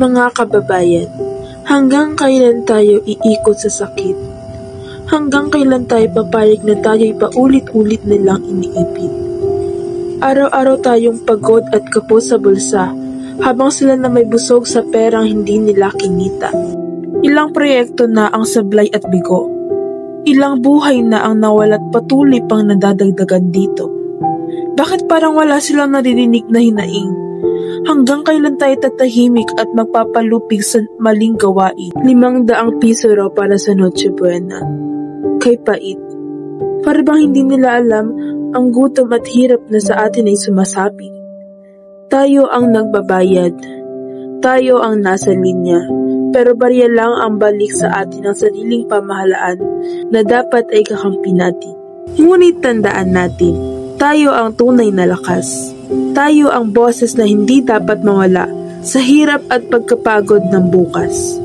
Mga kababayan, hanggang kailan tayo iikot sa sakit? Hanggang kailan tayo papayag na tayo'y paulit-ulit na lang iniipit? Araw-araw tayong pagod at kapos sa bulsa, habang sila na may busog sa perang hindi nila kinita. Ilang proyekto na ang sablay at bigo. Ilang buhay na ang nawala't patuloy pang nadadagdagan dito. Bakit parang wala silang naririnig na hinaing? Hanggang kailan tayo tatahimik at magpapalupig sa maling gawain? 500 piso raw para sa Noche Buena. Kay pait. Para bang hindi nila alam ang gutom at hirap na sa atin ay sumasapi. Tayo ang nagbabayad. Tayo ang nasa linya. Pero barya lang ang balik sa atin ng sariling pamahalaan na dapat ay kakampi natin. Ngunit tandaan natin, tayo ang tunay na lakas. Tayo ang boses na hindi dapat mawala sa hirap at pagkapagod ng bukas.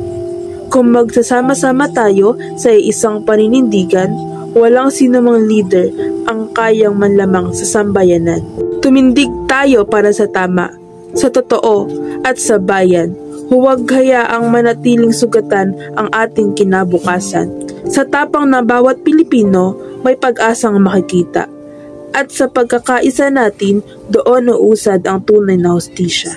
Kung magsasama-sama tayo sa isang paninindigan, walang sinumang leader ang kayang manlamang sa sambayanan. Tumindig tayo para sa tama, sa totoo at sa bayan. Huwag hayaang manatiling sugatan ang ating kinabukasan. Sa tapang na bawat Pilipino may pag-asang makikita. At sa pagkakaisa natin, doon uusad ang tunay na hustisya.